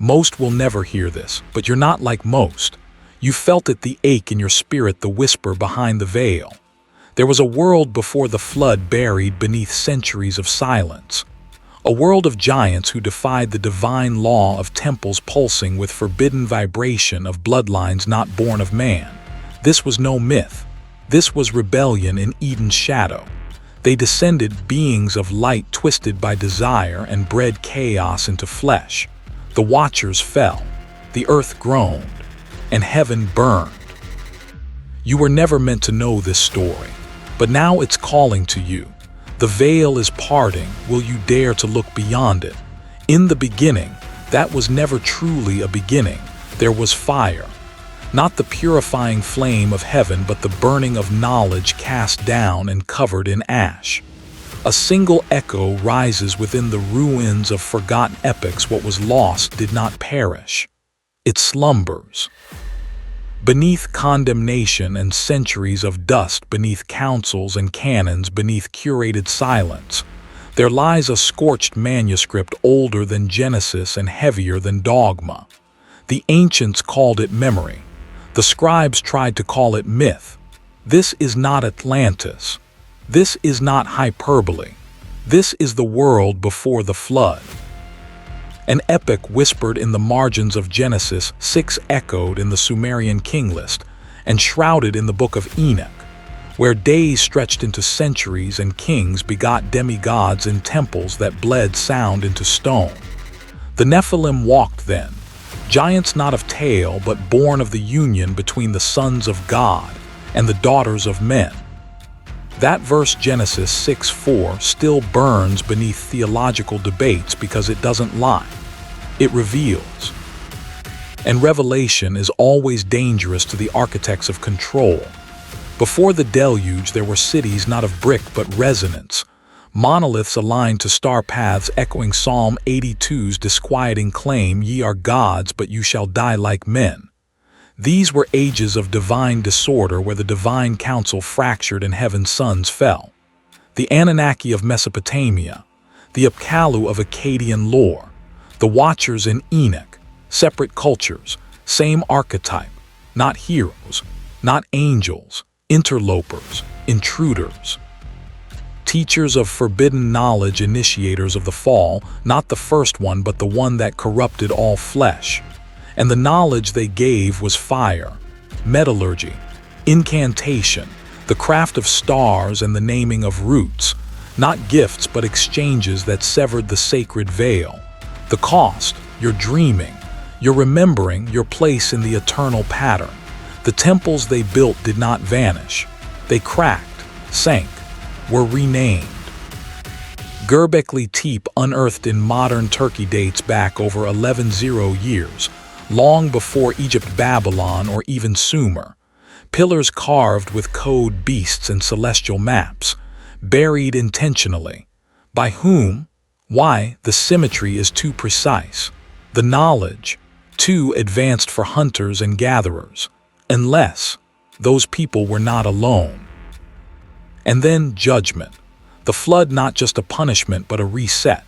Most will never hear this, but you're not like most. You felt it, the ache in your spirit, the whisper behind the veil. There was a world before the flood buried beneath centuries of silence. A world of giants who defied the divine law of temples pulsing with forbidden vibration of bloodlines not born of man. This was no myth. This was rebellion in Eden's shadow. They descended, beings of light twisted by desire, and bred chaos into flesh. The Watchers fell, the earth groaned, and heaven burned. You were never meant to know this story, but now it's calling to you. The veil is parting. Will you dare to look beyond it? In the beginning, that was never truly a beginning. There was fire. Not the purifying flame of heaven, but the burning of knowledge cast down and covered in ash. A single echo rises within the ruins of forgotten epics. What was lost did not perish. It slumbers. Beneath condemnation and centuries of dust, beneath councils and canons, beneath curated silence, there lies a scorched manuscript older than Genesis and heavier than dogma. The ancients called it memory. The scribes tried to call it myth. This is not Atlantis. This is not hyperbole. This is the world before the flood. An epic whispered in the margins of Genesis 6, echoed in the Sumerian King List, and shrouded in the book of Enoch, where days stretched into centuries and kings begot demigods in temples that bled sound into stone. The Nephilim walked then, giants not of tale but born of the union between the sons of God and the daughters of men. That verse, Genesis 6:4, still burns beneath theological debates because it doesn't lie. It reveals. And revelation is always dangerous to the architects of control. Before the deluge, there were cities not of brick but resonance, monoliths aligned to star paths echoing Psalm 82's disquieting claim, "Ye are gods, but you shall die like men." These were ages of divine disorder where the divine council fractured and heaven's sons fell. The Anunnaki of Mesopotamia, the Apkallu of Akkadian lore, the Watchers in Enoch, separate cultures, same archetype, not heroes, not angels, interlopers, intruders. Teachers of forbidden knowledge, initiators of the fall, not the first one but the one that corrupted all flesh. And the knowledge they gave was fire, metallurgy, incantation, the craft of stars and the naming of roots, not gifts but exchanges that severed the sacred veil. The cost, your dreaming, your remembering your place in the eternal pattern. The temples they built did not vanish. They cracked, sank, were renamed. Göbekli Tepe, unearthed in modern Turkey, dates back over 1100 years, long before Egypt, Babylon, or even Sumer. Pillars carved with code beasts and celestial maps, buried intentionally. By whom? Why? The symmetry is too precise. The knowledge, too advanced for hunters and gatherers. Unless those people were not alone. And then judgment. The flood, not just a punishment but a reset.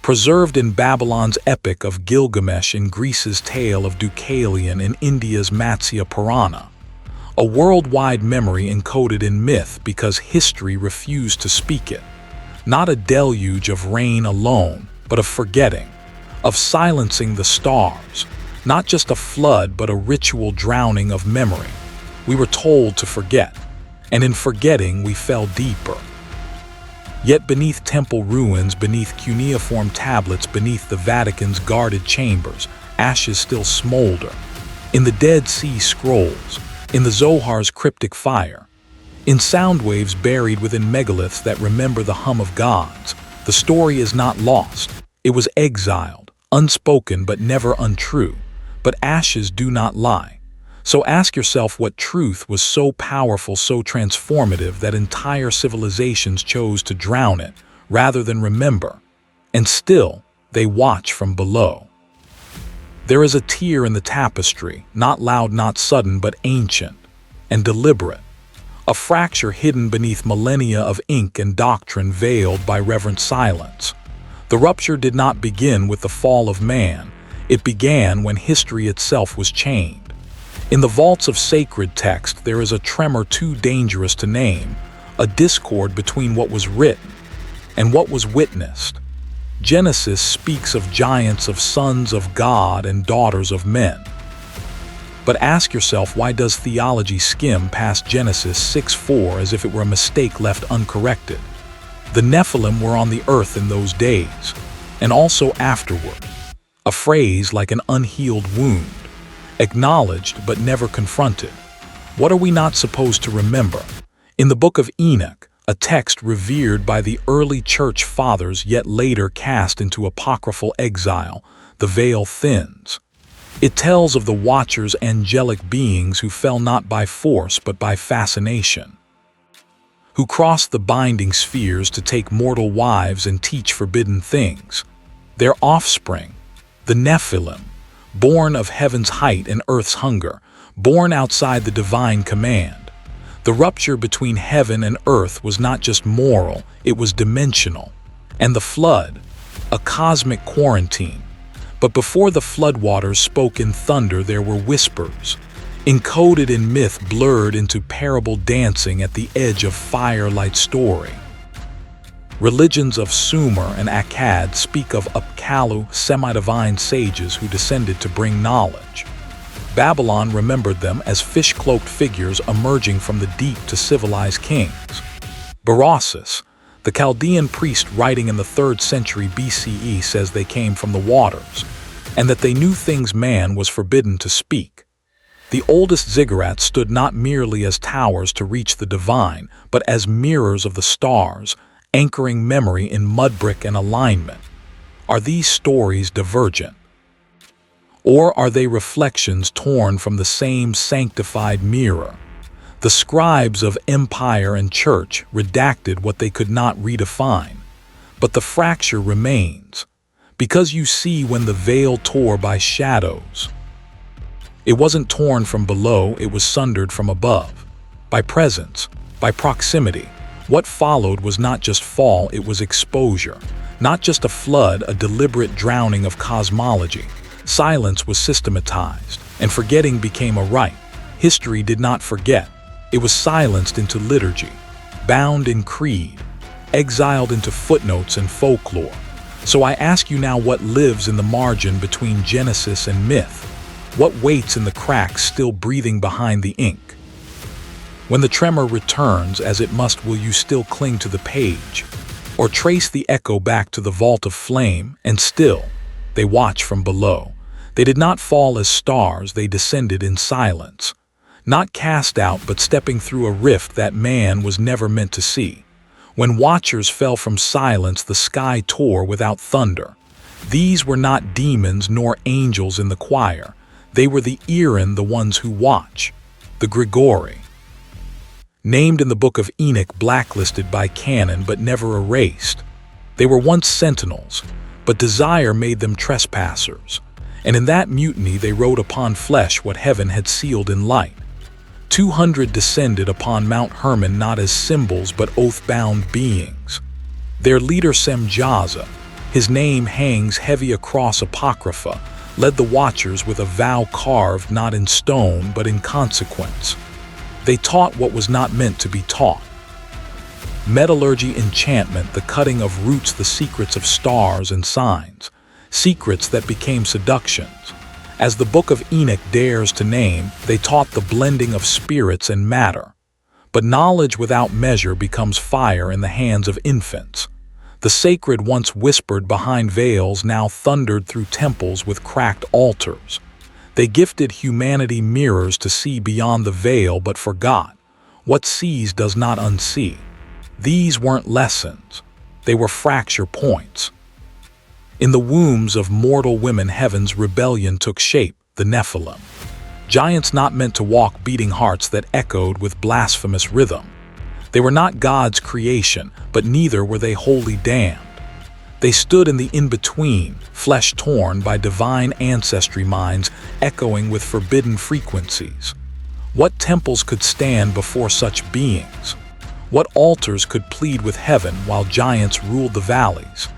Preserved in Babylon's epic of Gilgamesh, in Greece's tale of Deucalion, in India's Matsya Purana. A worldwide memory encoded in myth because history refused to speak it. Not a deluge of rain alone, but of forgetting, of silencing the stars. Not just a flood, but a ritual drowning of memory. We were told to forget, and in forgetting we fell deeper. Yet beneath temple ruins, beneath cuneiform tablets, beneath the Vatican's guarded chambers, ashes still smolder. In the Dead Sea Scrolls, in the Zohar's cryptic fire, in sound waves buried within megaliths that remember the hum of gods, the story is not lost. It was exiled, unspoken but never untrue. But ashes do not lie. So ask yourself what truth was so powerful, so transformative that entire civilizations chose to drown it rather than remember. And still, they watch from below. There is a tear in the tapestry, not loud, not sudden, but ancient and deliberate. A fracture hidden beneath millennia of ink and doctrine, veiled by reverent silence. The rupture did not begin with the fall of man. It began when history itself was chained. In the vaults of sacred text, there is a tremor too dangerous to name, a discord between what was written and what was witnessed. Genesis speaks of giants, of sons of God and daughters of men. But ask yourself, why does theology skim past Genesis 6:4 as if it were a mistake left uncorrected? The Nephilim were on the earth in those days, and also afterward. A phrase like an unhealed wound, acknowledged but never confronted. What are we not supposed to remember? In the book of Enoch, a text revered by the early church fathers yet later cast into apocryphal exile, the veil thins. It tells of the Watchers, angelic beings who fell not by force but by fascination, who crossed the binding spheres to take mortal wives and teach forbidden things. Their offspring, the Nephilim, born of heaven's height and earth's hunger, born outside the divine command. The rupture between heaven and earth was not just moral, it was dimensional. And the flood, a cosmic quarantine. But before the floodwaters spoke in thunder, there were whispers, encoded in myth, blurred into parable dancing at the edge of firelight story. Religions of Sumer and Akkad speak of Apkallu, semi-divine sages who descended to bring knowledge. Babylon remembered them as fish-cloaked figures emerging from the deep to civilize kings. Berossus, the Chaldean priest writing in the 3rd century BCE, says they came from the waters, and that they knew things man was forbidden to speak. The oldest ziggurats stood not merely as towers to reach the divine, but as mirrors of the stars, anchoring memory in mudbrick and alignment. Are these stories divergent? Or are they reflections torn from the same sanctified mirror? The scribes of empire and church redacted what they could not redefine. But the fracture remains, because you see when the veil tore by shadows. It wasn't torn from below, it was sundered from above. By presence, by proximity. What followed was not just fall, it was exposure. Not just a flood, a deliberate drowning of cosmology. Silence was systematized, and forgetting became a rite. History did not forget. It was silenced into liturgy, bound in creed, exiled into footnotes and folklore. So I ask you now, what lives in the margin between Genesis and myth? What waits in the cracks still breathing behind the ink? When the tremor returns, as it must, will you still cling to the page, or trace the echo back to the vault of flame? And still, they watch from below. They did not fall as stars, they descended in silence. Not cast out, but stepping through a rift that man was never meant to see. When watchers fell from silence, the sky tore without thunder. These were not demons nor angels in the choir. They were the Irin, the ones who watch. The Grigori, named in the book of Enoch, blacklisted by canon but never erased. They were once sentinels, but desire made them trespassers. And in that mutiny they wrote upon flesh what heaven had sealed in light. 200 descended upon Mount Hermon not as symbols but oath-bound beings. Their leader Semjaza, his name hangs heavy across Apocrypha, led the watchers with a vow carved not in stone but in consequence. They taught what was not meant to be taught. Metallurgy, enchantment, the cutting of roots, the secrets of stars and signs. Secrets that became seductions. As the book of Enoch dares to name, they taught the blending of spirits and matter. But knowledge without measure becomes fire in the hands of infants. The sacred, once whispered behind veils, now thundered through temples with cracked altars. They gifted humanity mirrors to see beyond the veil, but forgot. What sees does not unsee. These weren't lessons. They were fracture points. In the wombs of mortal women, heaven's rebellion took shape, the Nephilim. Giants not meant to walk, beating hearts that echoed with blasphemous rhythm. They were not God's creation, but neither were they wholly damned. They stood in the in-between, flesh torn by divine ancestry minds, echoing with forbidden frequencies. What temples could stand before such beings? What altars could plead with heaven while giants ruled the valleys?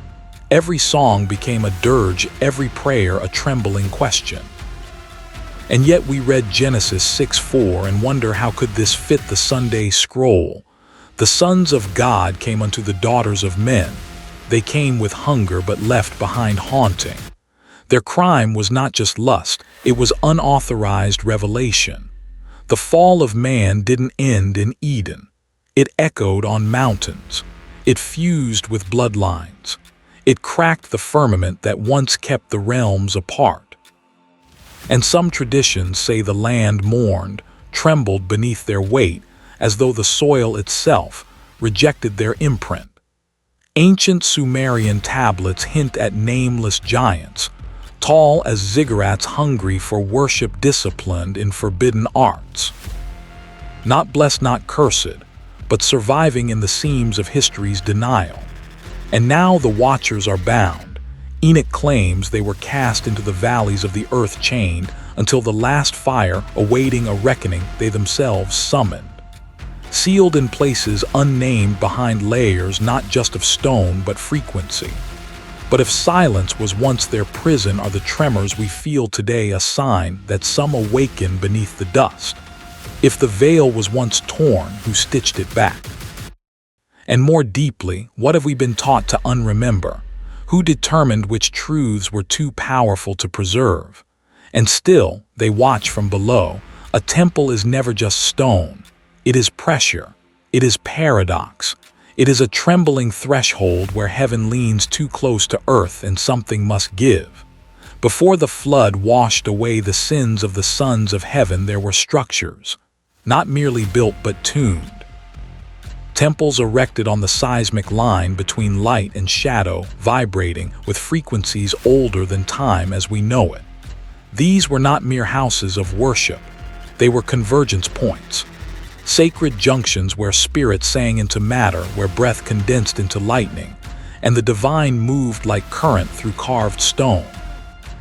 Every song became a dirge, every prayer a trembling question. And yet we read Genesis 6:4 and wonder how could this fit the Sunday scroll. The sons of God came unto the daughters of men. They came with hunger but left behind haunting. Their crime was not just lust, it was unauthorized revelation. The fall of man didn't end in Eden. It echoed on mountains. It fused with bloodlines. It cracked the firmament that once kept the realms apart. And some traditions say the land mourned, trembled beneath their weight, as though the soil itself rejected their imprint. Ancient Sumerian tablets hint at nameless giants, tall as ziggurats hungry for worship, disciplined in forbidden arts. Not blessed, not cursed, but surviving in the seams of history's denial. And now the watchers are bound. Enoch claims they were cast into the valleys of the earth, chained until the last fire, awaiting a reckoning they themselves summoned. Sealed in places unnamed behind layers not just of stone but frequency. But if silence was once their prison, are the tremors we feel today a sign that some awaken beneath the dust? If the veil was once torn, who stitched it back? And more deeply, what have we been taught to unremember? Who determined which truths were too powerful to preserve? And still, they watch from below. A temple is never just stone. It is pressure. It is paradox. It is a trembling threshold where heaven leans too close to earth and something must give. Before the flood washed away the sins of the sons of heaven, there were structures, not merely built but tuned. Temples erected on the seismic line between light and shadow, vibrating with frequencies older than time as we know it. These were not mere houses of worship. They were convergence points. Sacred junctions where spirit sang into matter, where breath condensed into lightning, and the divine moved like current through carved stone.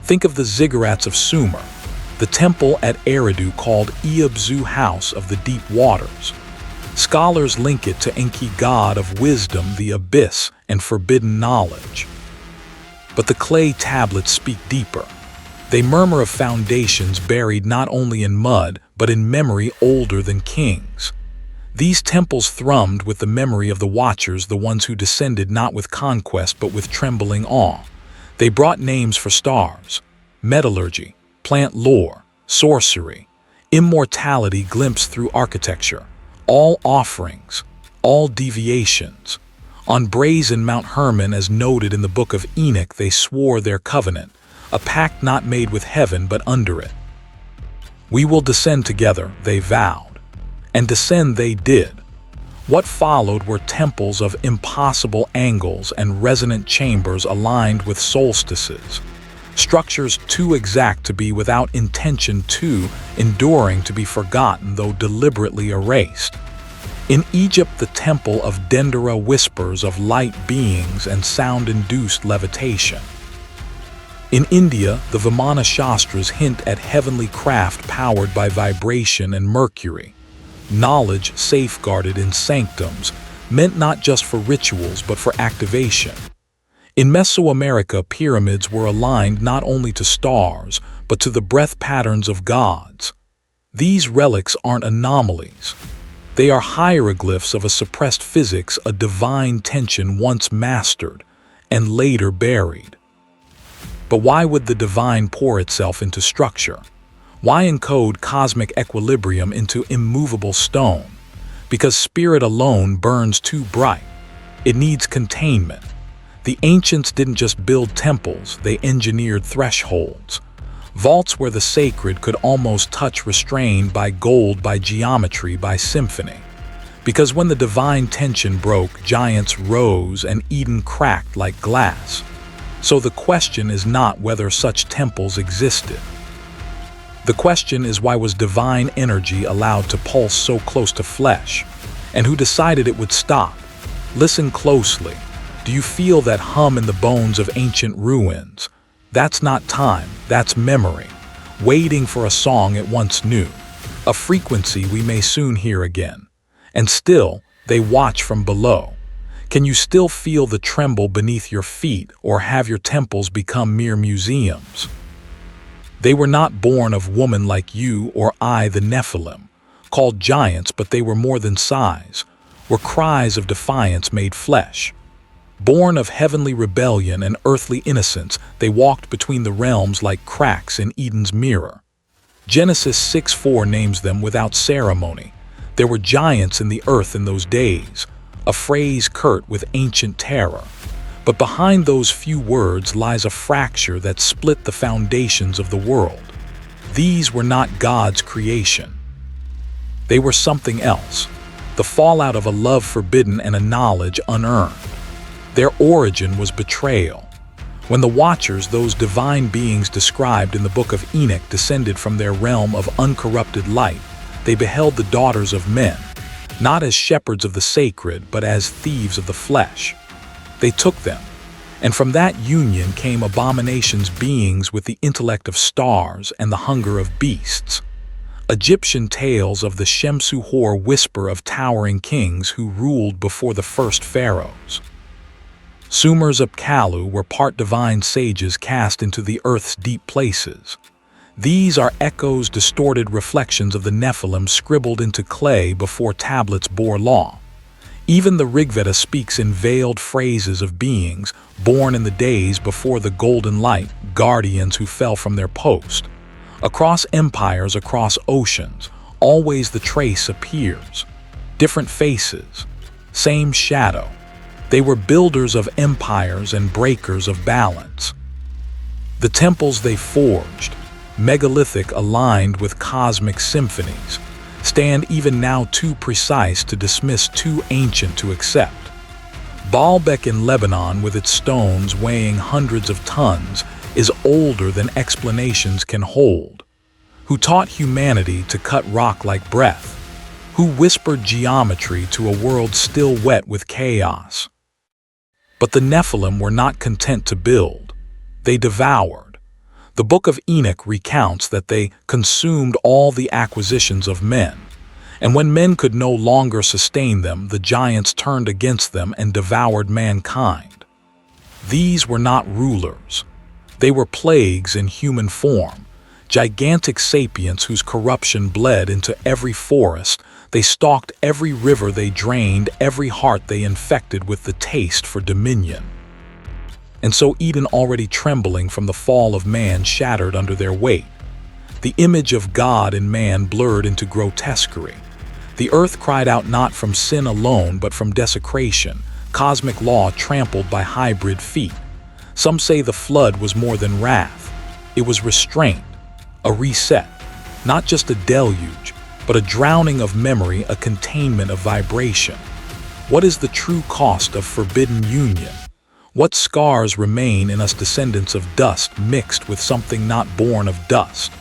Think of the ziggurats of Sumer, the temple at Eridu called Eabzu, House of the Deep Waters. Scholars link it to Enki, god of wisdom, the abyss, and forbidden knowledge. But the clay tablets speak deeper. They murmur of foundations buried not only in mud, but in memory older than kings. These temples thrummed with the memory of the watchers, the ones who descended not with conquest but with trembling awe. They brought names for stars, metallurgy, plant lore, sorcery, immortality glimpsed through architecture. All offerings, all deviations. On brazen Mount Hermon, as noted in the book of Enoch, they swore their covenant, a pact not made with heaven but under it. We will descend together, they vowed. And descend they did. What followed were temples of impossible angles and resonant chambers aligned with solstices. Structures too exact to be without intention, too enduring to be forgotten though deliberately erased. In Egypt, the temple of Dendera whispers of light beings and sound-induced levitation. In India, the Vimana Shastras hint at heavenly craft powered by vibration and mercury. Knowledge safeguarded in sanctums, meant not just for rituals but for activation. In Mesoamerica, pyramids were aligned not only to stars, but to the breath patterns of gods. These relics aren't anomalies. They are hieroglyphs of a suppressed physics, a divine tension once mastered and later buried. But why would the divine pour itself into structure? Why encode cosmic equilibrium into immovable stone? Because spirit alone burns too bright. It needs containment. The ancients didn't just build temples, they engineered thresholds. Vaults where the sacred could almost touch, restrained by gold, by geometry, by symphony. Because when the divine tension broke, giants rose and Eden cracked like glass. So the question is not whether such temples existed. The question is, why was divine energy allowed to pulse so close to flesh? And who decided it would stop? Listen closely. Do you feel that hum in the bones of ancient ruins? That's not time, that's memory, waiting for a song it once knew, a frequency we may soon hear again. And still, they watch from below. Can you still feel the tremble beneath your feet, or have your temples become mere museums? They were not born of woman like you or I, the Nephilim, called giants, but they were more than size, were cries of defiance made flesh. Born of heavenly rebellion and earthly innocence, they walked between the realms like cracks in Eden's mirror. Genesis 6:4 names them without ceremony. There were giants in the earth in those days, a phrase curt with ancient terror. But behind those few words lies a fracture that split the foundations of the world. These were not God's creation. They were something else, the fallout of a love forbidden and a knowledge unearned. Their origin was betrayal. When the Watchers, those divine beings described in the book of Enoch, descended from their realm of uncorrupted light, they beheld the daughters of men, not as shepherds of the sacred, but as thieves of the flesh. They took them, and from that union came abominations, beings with the intellect of stars and the hunger of beasts. Egyptian tales of the Shemsu-Hor whisper of towering kings who ruled before the first pharaohs. Sumer's Apkallu were part divine sages cast into the earth's deep places. These are echoes, distorted reflections of the Nephilim scribbled into clay before tablets bore law. Even the Rigveda speaks in veiled phrases of beings born in the days before the golden light, guardians who fell from their post. Across empires, across oceans, always the trace appears. Different faces, same shadow. They were builders of empires and breakers of balance. The temples they forged, megalithic aligned with cosmic symphonies, stand even now too precise to dismiss, too ancient to accept. Baalbek in Lebanon, with its stones weighing hundreds of tons, is older than explanations can hold. Who taught humanity to cut rock like breath? Who whispered geometry to a world still wet with chaos? But the Nephilim were not content to build. They devoured. The book of Enoch recounts that they consumed all the acquisitions of men, and when men could no longer sustain them, the giants turned against them and devoured mankind. These were not rulers. They were plagues in human form, gigantic sapients whose corruption bled into every forest. They stalked every river they drained, every heart they infected with the taste for dominion. And so Eden, already trembling from the fall of man, shattered under their weight. The image of God in man blurred into grotesquerie. The earth cried out not from sin alone, but from desecration, cosmic law trampled by hybrid feet. Some say the flood was more than wrath. It was restraint, a reset, not just a deluge, but a drowning of memory, a containment of vibration. What is the true cost of forbidden union? What scars remain in us, descendants of dust mixed with something not born of dust?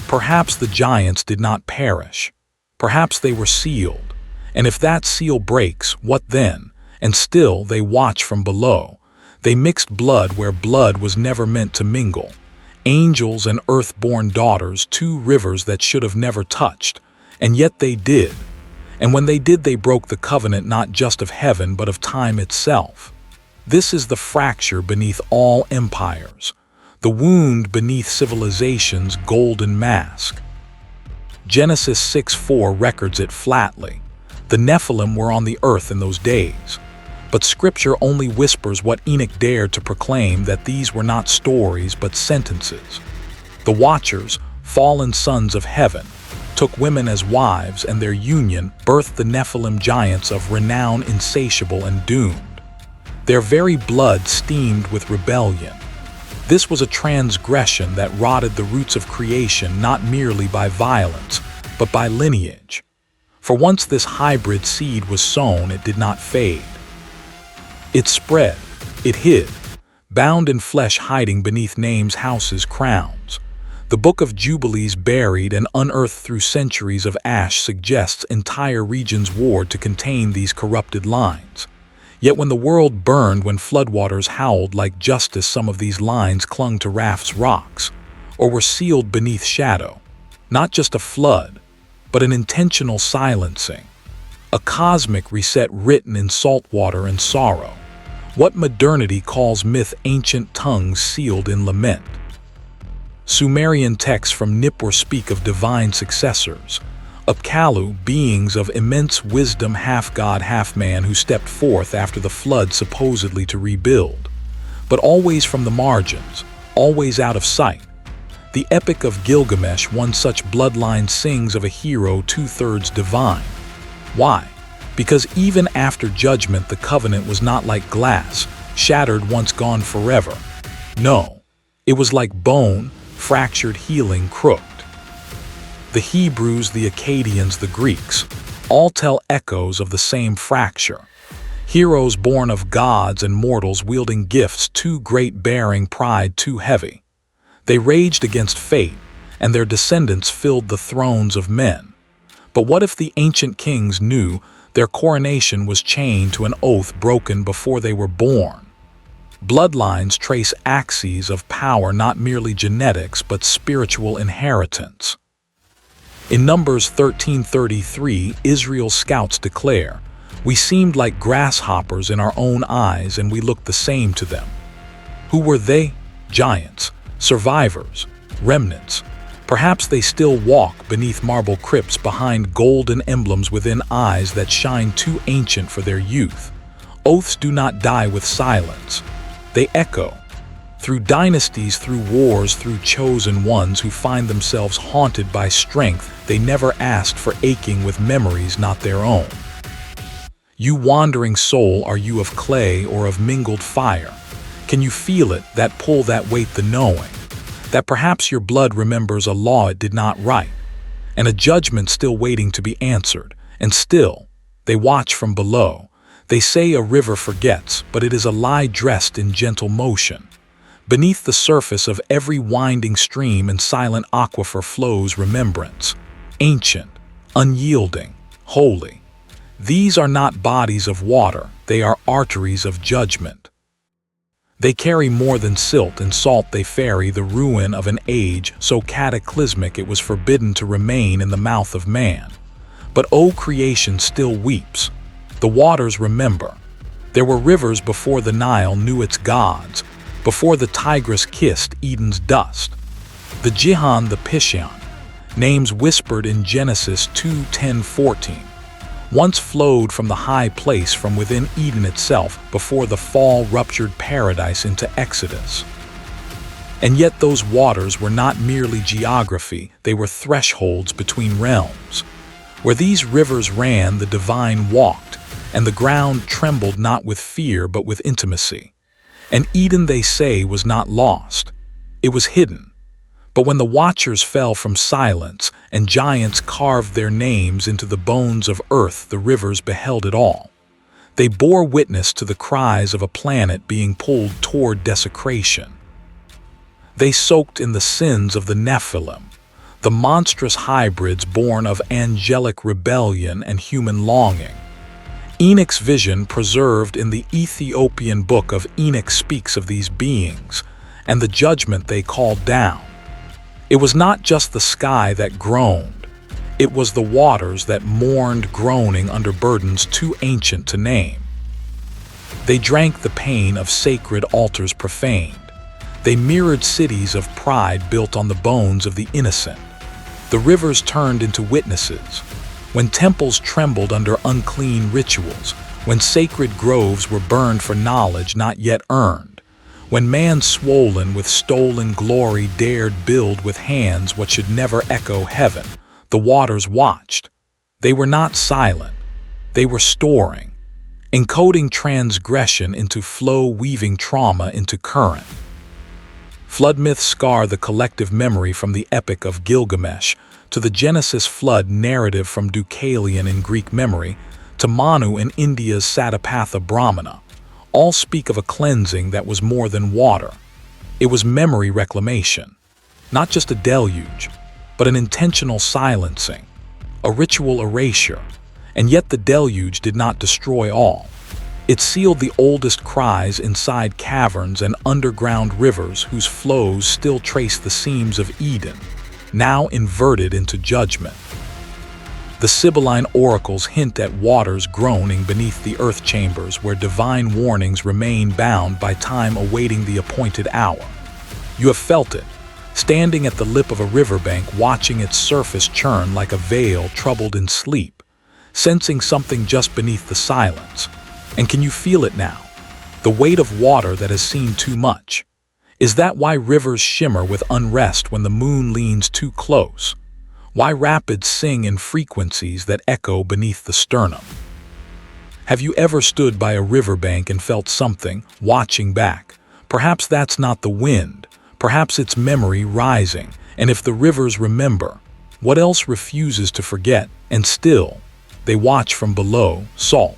Perhaps the giants did not perish. Perhaps they were sealed. And if that seal breaks, what then? And still they watch from below. They mixed blood where blood was never meant to mingle. Angels and earth-born daughters, two rivers that should have never touched. And yet they did. And when they did, they broke the covenant not just of heaven, but of time itself. This is the fracture beneath all empires, the wound beneath civilization's golden mask. Genesis 6:4 records it flatly. The Nephilim were on the earth in those days. But Scripture only whispers what Enoch dared to proclaim, that these were not stories but sentences. The Watchers, fallen sons of heaven, took women as wives, and their union birthed the Nephilim, giants of renown, insatiable and doomed. Their very blood steamed with rebellion. This was a transgression that rotted the roots of creation, not merely by violence, but by lineage. For once this hybrid seed was sown, it did not fade. It spread, it hid, bound in flesh, hiding beneath names, houses, crowns. The Book of Jubilees, buried and unearthed through centuries of ash, suggests entire regions warred to contain these corrupted lines. Yet when the world burned, when floodwaters howled like justice, some of these lines clung to rafts, rocks, or were sealed beneath shadow. Not just a flood, but an intentional silencing. A cosmic reset written in salt water and sorrow. What modernity calls myth, ancient tongues sealed in lament. Sumerian texts from Nippur speak of divine successors, Apkallu, beings of immense wisdom, half god, half man, who stepped forth after the flood supposedly to rebuild. But always from the margins, always out of sight. The Epic of Gilgamesh, one such bloodline, sings of a hero two-thirds divine. Why? Because even after judgment, the covenant was not like glass, shattered once gone forever. No, it was like bone, fractured, healing, crooked. The Hebrews, the Akkadians, the Greeks, all tell echoes of the same fracture. Heroes born of gods and mortals wielding gifts too great, bearing pride too heavy. They raged against fate, and their descendants filled the thrones of men. But what if the ancient kings knew their coronation was chained to an oath broken before they were born? Bloodlines trace axes of power, not merely genetics, but spiritual inheritance. In Numbers 13:33, Israel's scouts declare, "We seemed like grasshoppers in our own eyes, and we looked the same to them." Who were they? Giants, survivors, remnants. Perhaps they still walk beneath marble crypts, behind golden emblems, within eyes that shine too ancient for their youth. Oaths do not die with silence. They echo. Through dynasties, through wars, through chosen ones who find themselves haunted by strength they never asked for, aching with memories not their own. You wandering soul, are you of clay or of mingled fire? Can you feel it, that pull, that weight, the knowing that perhaps your blood remembers a law it did not write, and a judgment still waiting to be answered? And still, they watch from below. They say a river forgets, but it is a lie dressed in gentle motion. Beneath the surface of every winding stream and silent aquifer flows remembrance, ancient, unyielding, holy. These are not bodies of water, they are arteries of judgment. They carry more than silt and salt, they ferry the ruin of an age so cataclysmic it was forbidden to remain in the mouth of man. But O creation still weeps. The waters remember. There were rivers before the Nile knew its gods, before the Tigris kissed Eden's dust. The Jihan, the Pishan, names whispered in Genesis 2:10-14, once flowed from the high place from within Eden itself before the fall ruptured paradise into Exodus. And yet those waters were not merely geography, they were thresholds between realms. Where these rivers ran, the divine walked, and the ground trembled not with fear but with intimacy. And Eden, they say, was not lost. It was hidden. But when the watchers fell from silence and giants carved their names into the bones of earth, the rivers beheld it all. They bore witness to the cries of a planet being pulled toward desecration. They soaked in the sins of the Nephilim, the monstrous hybrids born of angelic rebellion and human longing. Enoch's vision, preserved in the Ethiopian book of Enoch, speaks of these beings and the judgment they called down. It was not just the sky that groaned, it was the waters that mourned, groaning under burdens too ancient to name. They drank the pain of sacred altars profaned. They mirrored cities of pride built on the bones of the innocent. The rivers turned into witnesses. When temples trembled under unclean rituals, when sacred groves were burned for knowledge not yet earned, when man swollen with stolen glory dared build with hands what should never echo heaven, the waters watched. They were not silent, they were storing, encoding transgression into flow, weaving trauma into current. Flood myths scar the collective memory, from the Epic of Gilgamesh to the Genesis flood narrative, from Deucalion in Greek memory to Manu in India's Satapatha Brahmana. All speak of a cleansing that was more than water. It was memory reclamation, not just a deluge, but an intentional silencing, a ritual erasure. And yet the deluge did not destroy all. It sealed the oldest cries inside caverns and underground rivers whose flows still trace the seams of Eden, now inverted into judgment. The Sibylline oracles hint at waters groaning beneath the earth chambers where divine warnings remain bound by time awaiting the appointed hour. You have felt it, standing at the lip of a riverbank watching its surface churn like a veil troubled in sleep, sensing something just beneath the silence. And can you feel it now? The weight of water that has seen too much. Is that why rivers shimmer with unrest when the moon leans too close? Why rapids sing in frequencies that echo beneath the sternum? Have you ever stood by a riverbank and felt something, watching back? Perhaps that's not the wind. Perhaps it's memory rising. And if the rivers remember, what else refuses to forget? And still, they watch from below, salt.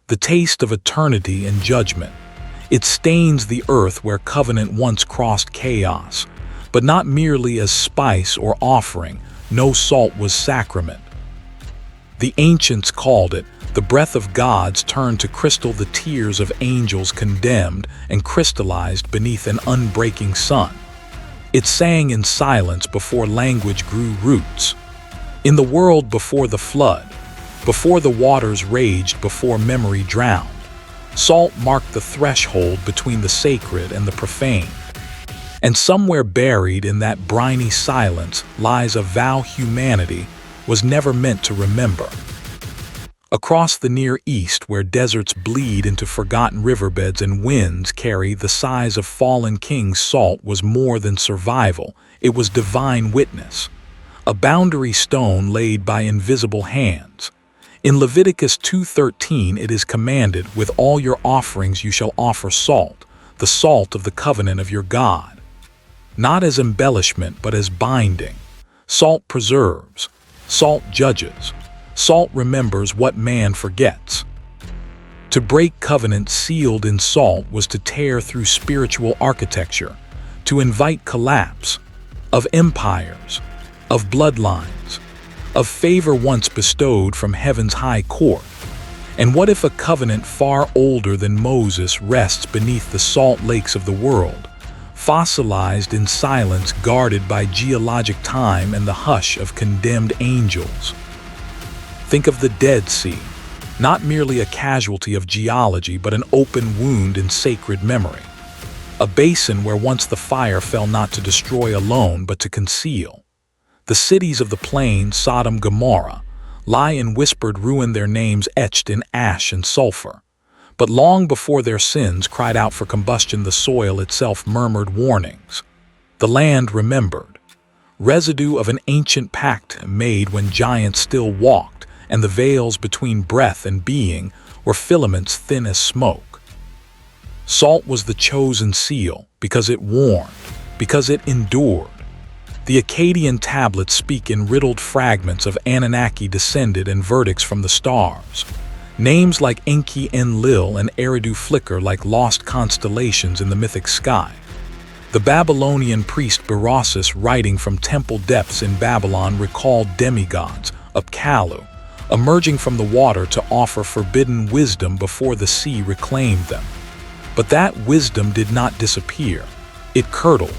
The taste of eternity and judgment. It stains the earth where covenant once crossed chaos. But not merely as spice or offering. No salt was sacrament. The ancients called it, the breath of gods turned to crystal the tears of angels condemned and crystallized beneath an unbreaking sun. It sang in silence before language grew roots. In the world before the flood, before the waters raged, before memory drowned, salt marked the threshold between the sacred and the profane. And somewhere buried in that briny silence lies a vow humanity was never meant to remember. Across the Near East, where deserts bleed into forgotten riverbeds and winds carry the size of fallen kings, salt was more than survival, it was divine witness. A boundary stone laid by invisible hands. In Leviticus 2:13 it is commanded, with all your offerings you shall offer salt, the salt of the covenant of your God. Not as embellishment, but as binding. Salt preserves. Salt judges. Salt remembers what man forgets. To break covenant sealed in salt was to tear through spiritual architecture, to invite collapse of empires, of bloodlines, of favor once bestowed from heaven's high court. And what if a covenant far older than Moses rests beneath the salt lakes of the world, fossilized in silence, guarded by geologic time and the hush of condemned angels? Think of the Dead Sea, not merely a casualty of geology, but an open wound in sacred memory. A basin where once the fire fell not to destroy alone, but to conceal. The cities of the plain, Sodom, Gomorrah, lie in whispered ruin, their names etched in ash and sulfur. But long before their sins cried out for combustion, the soil itself murmured warnings. The land remembered. Residue of an ancient pact made when giants still walked, and the veils between breath and being were filaments thin as smoke. Salt was the chosen seal, because it warned, because it endured. The Akkadian tablets speak in riddled fragments of Anunnaki descended and verdicts from the stars. Names like Enki, Enlil, and Eridu flicker like lost constellations in the mythic sky. The Babylonian priest Berossus, writing from temple depths in Babylon, recalled demigods, Apkallu, emerging from the water to offer forbidden wisdom before the sea reclaimed them. But that wisdom did not disappear. It curdled.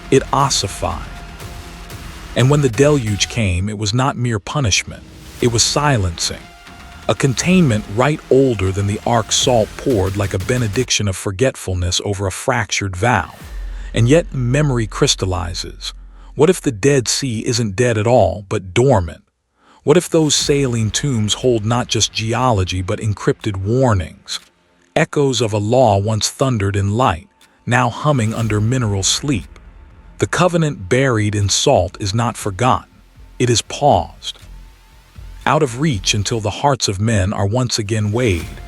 It ossified. And when the deluge came, it was not mere punishment. It was silencing. A containment rite older than the ark, salt poured like a benediction of forgetfulness over a fractured vow. And yet memory crystallizes. What if the Dead Sea isn't dead at all, but dormant? What if those saline tombs hold not just geology, but encrypted warnings? Echoes of a law once thundered in light, now humming under mineral sleep. The covenant buried in salt is not forgotten. It is paused. Out of reach until the hearts of men are once again weighed,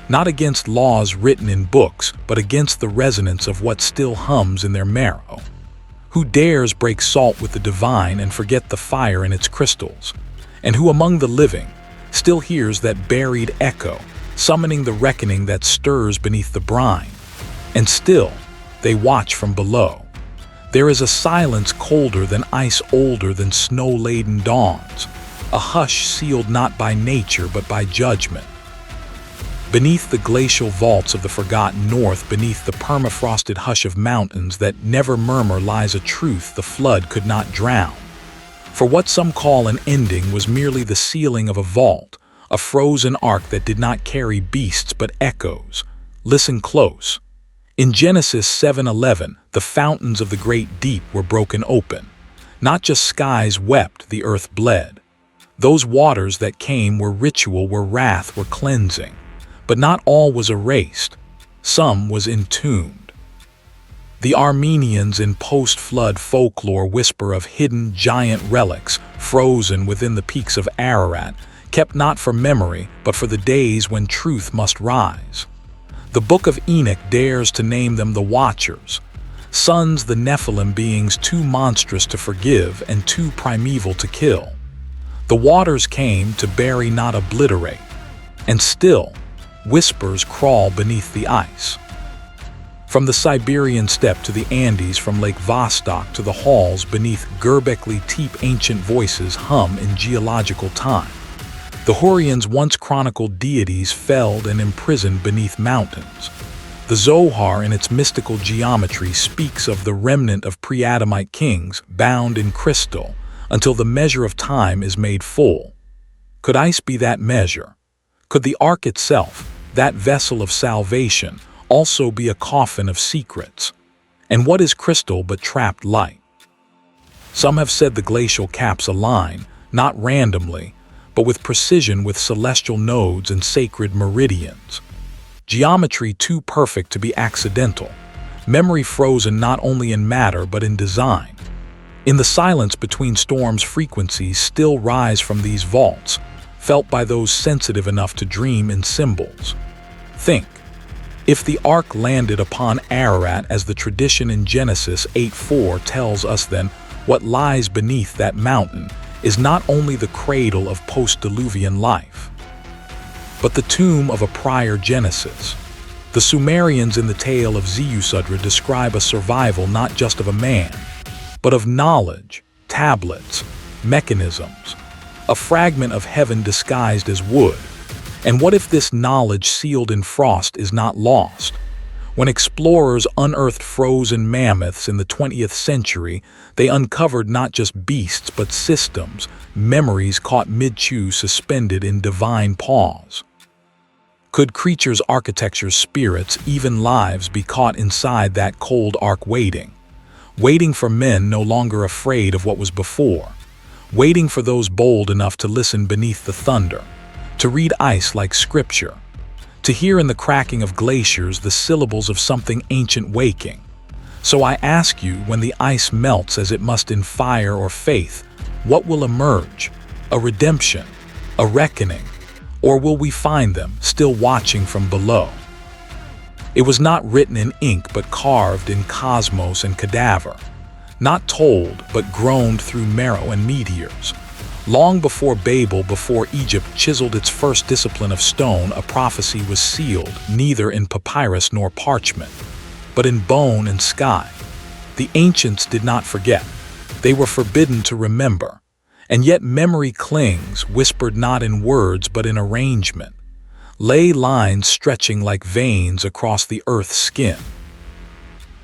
not against laws written in books, but against the resonance of what still hums in their marrow. Who dares break salt with the divine and forget the fire in its crystals? And who among the living still hears that buried echo, summoning the reckoning that stirs beneath the brine? And still, they watch from below. There is a silence colder than ice, older than snow-laden dawns, a hush sealed not by nature but by judgment. Beneath the glacial vaults of the forgotten north, beneath the permafrosted hush of mountains that never murmur, lies a truth the flood could not drown. For what some call an ending was merely the sealing of a vault, a frozen ark that did not carry beasts but echoes. Listen close. In Genesis 7:11, the fountains of the great deep were broken open. Not just skies wept, the earth bled. Those waters that came were ritual, were wrath, were cleansing. But not all was erased. Some was entombed. The Armenians in post-flood folklore whisper of hidden giant relics frozen within the peaks of Ararat, kept not for memory, but for the days when truth must rise. The Book of Enoch dares to name them the Watchers, sons the Nephilim, beings too monstrous to forgive and too primeval to kill. The waters came to bury, not obliterate, and still, whispers crawl beneath the ice. From the Siberian steppe to the Andes, from Lake Vostok to the halls beneath Göbekli Tepe, ancient voices hum in geological time. The Hurrians, once chronicled deities, felled and imprisoned beneath mountains. The Zohar, in its mystical geometry, speaks of the remnant of pre-Adamite kings bound in crystal until the measure of time is made full. Could ice be that measure? Could the ark itself, that vessel of salvation, also be a coffin of secrets? And what is crystal but trapped light? Some have said the glacial caps align, not randomly, but with precision, with celestial nodes and sacred meridians. Geometry too perfect to be accidental, memory frozen not only in matter but in design. In the silence between storms, frequencies still rise from these vaults, felt by those sensitive enough to dream in symbols. Think, if the ark landed upon Ararat as the tradition in Genesis 8:4 tells us, then what lies beneath that mountain is not only the cradle of post-Diluvian life, but the tomb of a prior Genesis. The Sumerians in the tale of Ziusudra describe a survival not just of a man, but of knowledge, tablets, mechanisms, a fragment of heaven disguised as wood. And what if this knowledge sealed in frost is not lost? When explorers unearthed frozen mammoths in the 20th century, they uncovered not just beasts but systems, memories caught mid-chew, suspended in divine pause. Could creatures, architectures, spirits, even lives be caught inside that cold ark, waiting for men no longer afraid of what was before, waiting for those bold enough to listen beneath the thunder, to read ice like scripture, to hear in the cracking of glaciers the syllables of something ancient waking? So I ask you, when the ice melts as it must in fire or faith, what will emerge? A redemption, a reckoning, or will we find them still watching from below? It was not written in ink but carved in cosmos and cadaver, not told but groaned through marrow and meteors. Long before Babel, before Egypt chiseled its first discipline of stone, a prophecy was sealed, neither in papyrus nor parchment, but in bone and sky. The ancients did not forget. They were forbidden to remember. And yet memory clings, whispered not in words but in arrangement. Ley lines stretching like veins across the earth's skin.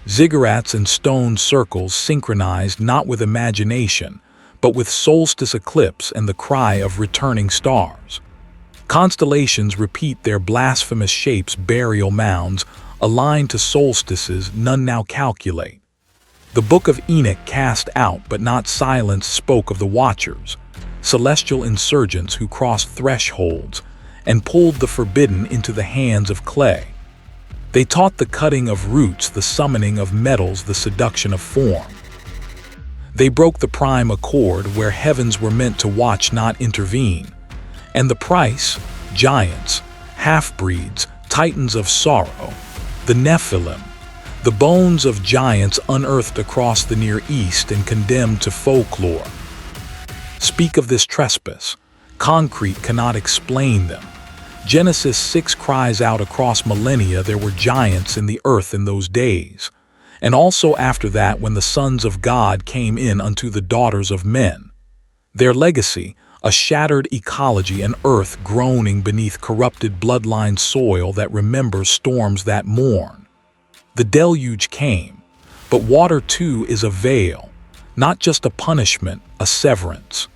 Ziggurats and stone circles synchronized not with imagination, but with solstice eclipse and the cry of returning stars. Constellations repeat their blasphemous shapes, burial mounds, aligned to solstices none now calculate. The Book of Enoch cast out but not silenced spoke of the Watchers, celestial insurgents who crossed thresholds and pulled the forbidden into the hands of clay. They taught the cutting of roots, the summoning of metals, the seduction of form. They broke the prime accord where heavens were meant to watch, not intervene. And the price? Giants, half-breeds, titans of sorrow, the Nephilim, the bones of giants unearthed across the Near East and condemned to folklore. Speak of this trespass. Concrete cannot explain them. Genesis 6 cries out across millennia there were giants in the earth in those days. And also after that, when the sons of God came in unto the daughters of men. Their legacy, a shattered ecology, an earth groaning beneath corrupted bloodline soil that remembers storms that mourn. The deluge came, but water too is a veil, not just a punishment, a severance.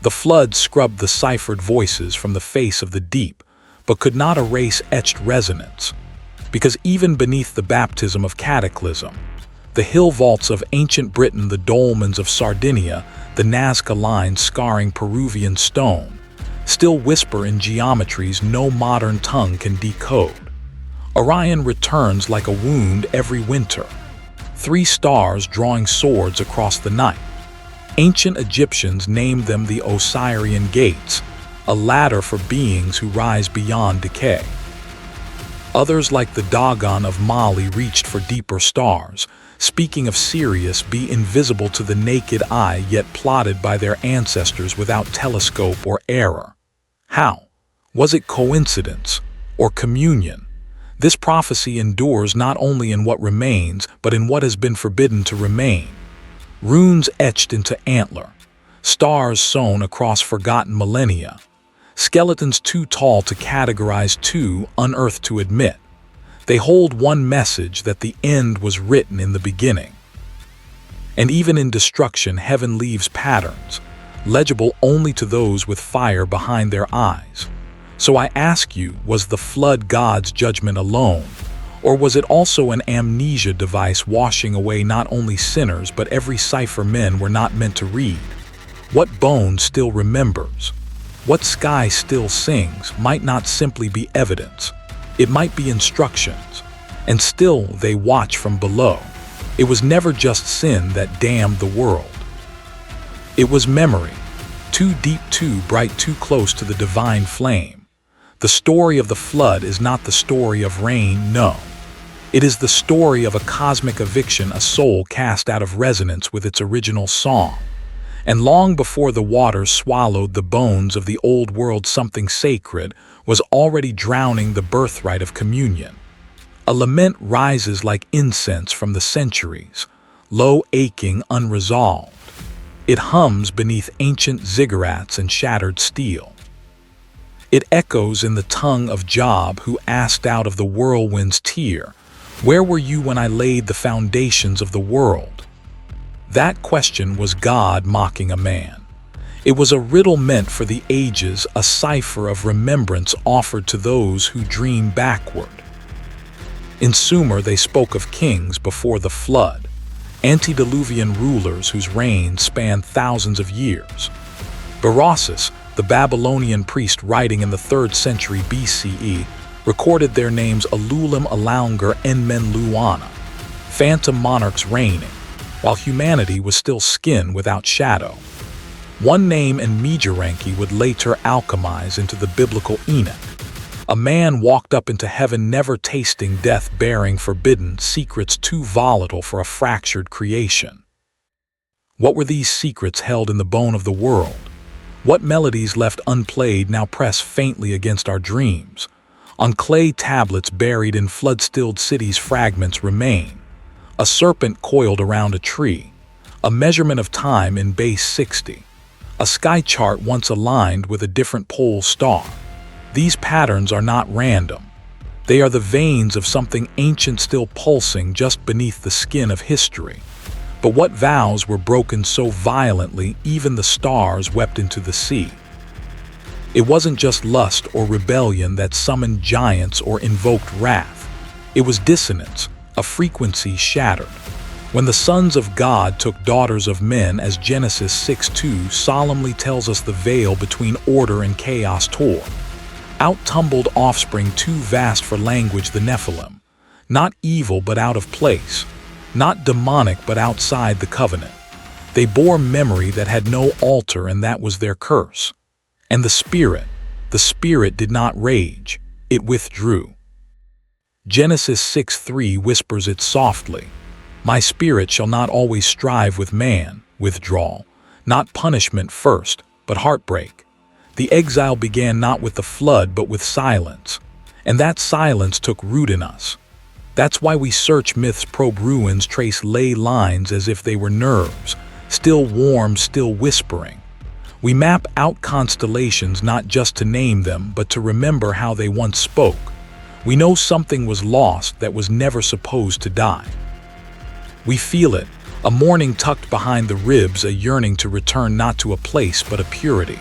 The flood scrubbed the ciphered voices from the face of the deep, but could not erase etched resonance. Because even beneath the baptism of cataclysm, the hill vaults of ancient Britain, the dolmens of Sardinia, the Nazca lines scarring Peruvian stone, still whisper in geometries no modern tongue can decode. Orion returns like a wound every winter, 3 stars drawing swords across the night. Ancient Egyptians named them the Osirian Gates, a ladder for beings who rise beyond decay. Others, like the Dagon of Mali, reached for deeper stars, speaking of Sirius, be invisible to the naked eye yet plotted by their ancestors without telescope or error. How? Was it coincidence or communion? This prophecy endures not only in what remains, but in what has been forbidden to remain. Runes etched into antler, stars sewn across forgotten millennia, skeletons too tall to categorize, too unearthed to admit. They hold one message, that the end was written in the beginning. And even in destruction, heaven leaves patterns, legible only to those with fire behind their eyes. So I ask you, was the flood God's judgment alone? Or was it also an amnesia device washing away not only sinners but every cipher men were not meant to read? What bone still remembers? What sky still sings might not simply be evidence. It might be instructions. And still they watch from below. It was never just sin that damned the world. It was memory, too deep, too bright, too close to the divine flame. The story of the flood is not the story of rain, no. It is the story of a cosmic eviction, a soul cast out of resonance with its original song. And long before the waters swallowed the bones of the old world, something sacred was already drowning the birthright of communion. A lament rises like incense from the centuries, low, aching, unresolved. It hums beneath ancient ziggurats and shattered steel. It echoes in the tongue of Job, who asked out of the whirlwind's tear, "Where were you when I laid the foundations of the world?" That question was God mocking a man. It was a riddle meant for the ages, a cipher of remembrance offered to those who dream backward. In Sumer they spoke of kings before the flood, antediluvian rulers whose reigns spanned thousands of years. Berossus, the Babylonian priest writing in the 3rd century BCE, recorded their names Alulim, Alanger, Enmenluana, phantom monarchs reigning, while humanity was still skin without shadow. One name in Megaranki would later alchemize into the biblical Enoch. A man walked up into heaven, never tasting death, bearing forbidden secrets too volatile for a fractured creation. What were these secrets held in the bone of the world? What melodies left unplayed now press faintly against our dreams? On clay tablets buried in flood-stilled cities, fragments remain. A serpent coiled around a tree, a measurement of time in base 60, a sky chart once aligned with a different pole star. These patterns are not random. They are the veins of something ancient still pulsing just beneath the skin of history. But what vows were broken so violently even the stars wept into the sea? It wasn't just lust or rebellion that summoned giants or invoked wrath. It was dissonance, a frequency shattered. When the sons of God took daughters of men, as Genesis 6:2 solemnly tells us, the veil between order and chaos tore. Out tumbled offspring too vast for language, the Nephilim. Not evil but out of place. Not demonic but outside the covenant. They bore memory that had no altar, and that was their curse. And the Spirit did not rage, it withdrew. Genesis 6:3 whispers it softly. My spirit shall not always strive with man, withdrawal. Not punishment first, but heartbreak. The exile began not with the flood but with silence. And that silence took root in us. That's why we search myths, probe ruins, trace ley lines as if they were nerves, still warm, still whispering. We map out constellations not just to name them, but to remember how they once spoke. We know something was lost that was never supposed to die. We feel it, A mourning tucked behind the ribs, a yearning to return not to a place but a purity.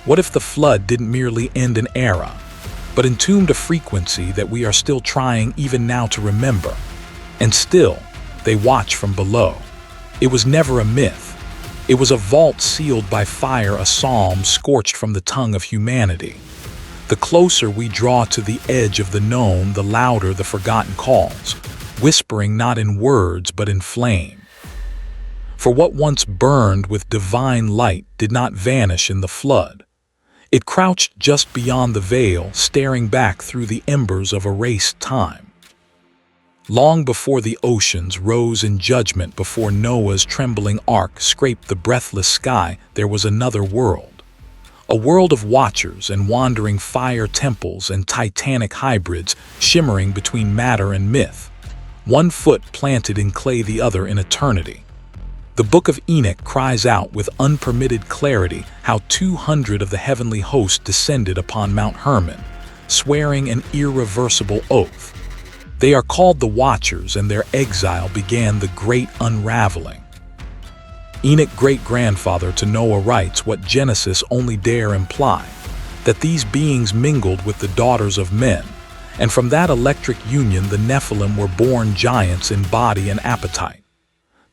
What if the flood didn't merely end an era, but entombed a frequency that we are still trying even now to remember? And still, they watch from below. It was never a myth. It was a vault sealed by fire, a psalm scorched from the tongue of humanity. The closer we draw to the edge of the known, the louder the forgotten calls, whispering not in words but in flame. For what once burned with divine light did not vanish in the flood. It crouched just beyond the veil, staring back through the embers of erased time. Long before the oceans rose in judgment, before Noah's trembling ark scraped the breathless sky, there was another world. A world of watchers and wandering fire temples and titanic hybrids shimmering between matter and myth. One foot planted in clay, the other in eternity. The Book of Enoch cries out with unpermitted clarity how 200 of the heavenly host descended upon Mount Hermon, swearing an irreversible oath. They are called the Watchers, and their exile began the great unraveling. Enoch, great-grandfather to Noah, writes what Genesis only dare imply, that these beings mingled with the daughters of men, and from that electric union the Nephilim were born giants in body and appetite.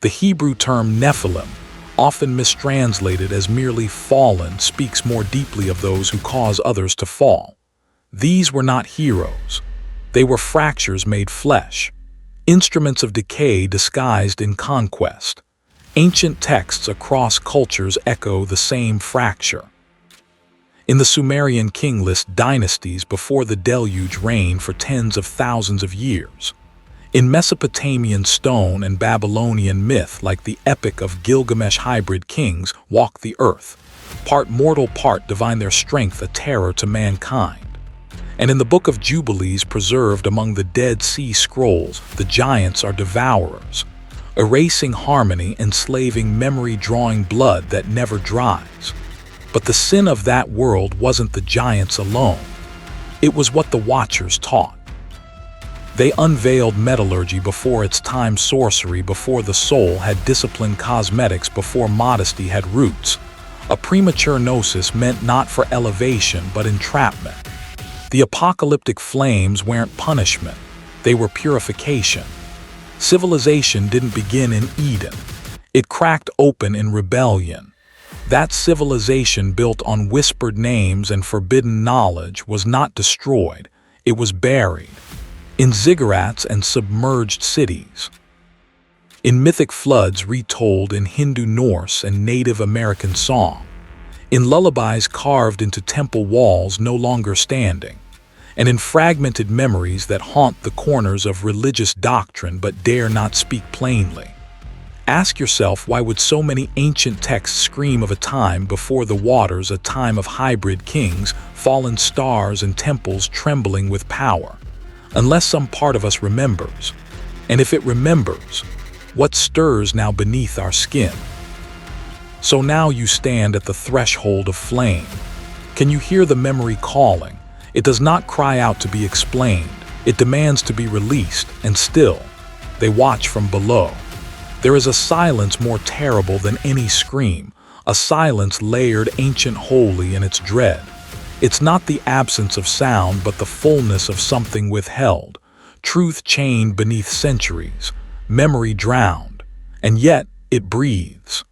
The Hebrew term Nephilim, often mistranslated as merely fallen, speaks more deeply of those who cause others to fall. These were not heroes. They were fractures made flesh, instruments of decay disguised in conquest. Ancient texts across cultures echo the same fracture. In the Sumerian King List, dynasties before the deluge reigned for tens of thousands of years. In Mesopotamian stone and Babylonian myth, like the epic of Gilgamesh, hybrid kings walk the earth, part mortal, part divine, their strength a terror to mankind. And in the Book of Jubilees, preserved among the Dead Sea Scrolls, the giants are devourers, erasing harmony, enslaving memory, drawing blood that never dries. But the sin of that world wasn't the giants alone. It was what the Watchers taught. They unveiled metallurgy before its time, sorcery before the soul had disciplined, cosmetics before modesty had roots. A premature gnosis meant not for elevation but entrapment. The apocalyptic flames weren't punishment, they were purification. Civilization didn't begin in Eden. It cracked open in rebellion. That civilization, built on whispered names and forbidden knowledge, was not destroyed, it was buried. In ziggurats and submerged cities. In mythic floods retold in Hindu, Norse, and Native American song. In lullabies carved into temple walls no longer standing. And in fragmented memories that haunt the corners of religious doctrine but dare not speak plainly. Ask yourself, why would so many ancient texts scream of a time before the waters, a time of hybrid kings, fallen stars, and temples trembling with power? Unless some part of us remembers. And if it remembers, what stirs now beneath our skin? So now you stand at the threshold of flame. Can you hear the memory calling? It does not cry out to be explained. It demands to be released, and still, they watch from below. There is a silence more terrible than any scream, a silence layered, ancient, holy in its dread. It's not the absence of sound, but the fullness of something withheld, truth chained beneath centuries, memory drowned, and yet it breathes.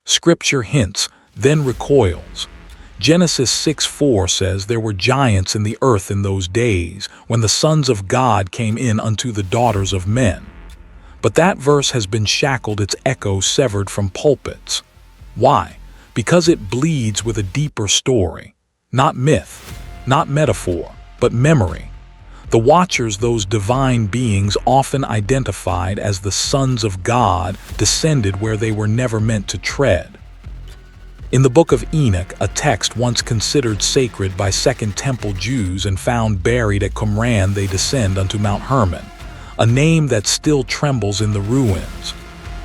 Scripture hints, then recoils. Genesis 6:4 says there were giants in the earth in those days, when the sons of God came in unto the daughters of men. But that verse has been shackled, its echo severed from pulpits. Why? Because it bleeds with a deeper story. Not myth, not metaphor, but memory. The Watchers, those divine beings often identified as the sons of God, descended where they were never meant to tread. In the Book of Enoch, a text once considered sacred by Second Temple Jews and found buried at Qumran, they descend unto Mount Hermon, a name that still trembles in the ruins.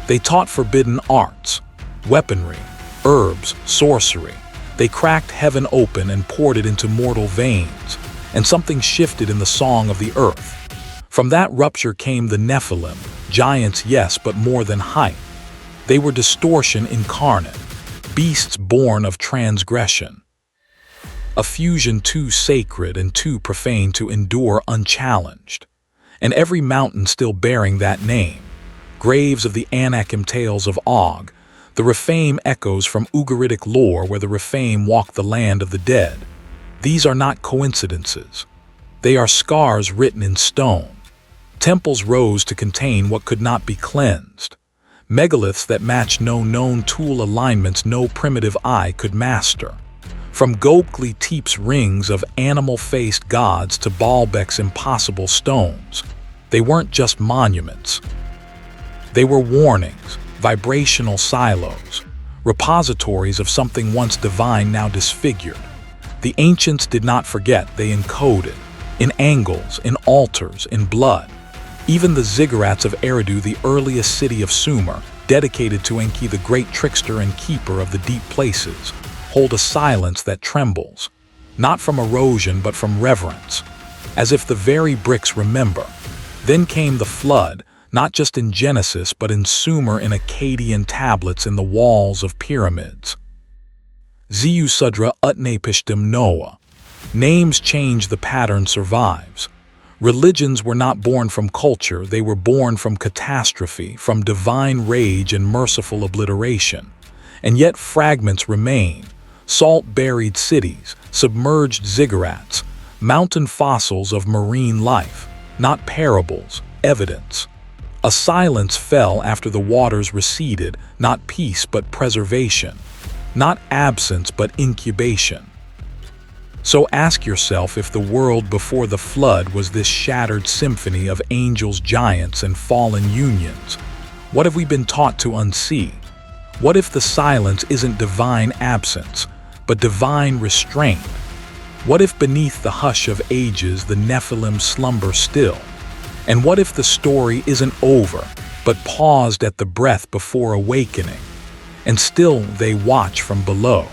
They taught forbidden arts, weaponry, herbs, sorcery. They cracked heaven open and poured it into mortal veins, and something shifted in the song of the earth. From that rupture came the Nephilim, Giants, yes, but more than height. They were distortion incarnate, beasts born of transgression. A fusion too sacred and too profane to endure unchallenged. And every mountain still bearing that name, graves of the Anakim tales of Og, the Rephaim echoes from Ugaritic lore where the Rephaim walk the land of the dead. These are not coincidences. They are scars written in stone. Temples rose to contain what could not be cleansed. Megaliths that match no known tool alignments no primitive eye could master. From Göbekli Tepe's rings of animal-faced gods to Baalbek's impossible stones, they weren't just monuments. They were warnings, vibrational silos, repositories of something once divine now disfigured. The ancients did not forget, they encoded, in angles, in altars, in blood. Even the ziggurats of Eridu, the earliest city of Sumer, dedicated to Enki, the great trickster and keeper of the deep places, hold a silence that trembles, not from erosion but from reverence, as if the very bricks remember. Then came the flood, not just in Genesis but in Sumer, in Akkadian tablets, in the walls of pyramids. Ziusudra Utnapishtim Noah. Names change, the pattern survives. Religions were not born from culture, they were born from catastrophe, from divine rage and merciful obliteration. And yet fragments remain. Salt-buried cities, submerged ziggurats, mountain fossils of marine life, not parables, evidence. A silence fell after the waters receded, not peace but preservation, not absence but incubation. So ask yourself if the world before the flood was this shattered symphony of angels, giants, and fallen unions. What have we been taught to unsee? What if the silence isn't divine absence, but divine restraint? What if beneath the hush of ages the Nephilim slumber still? And what if the story isn't over, but paused at the breath before awakening, and still they watch from below?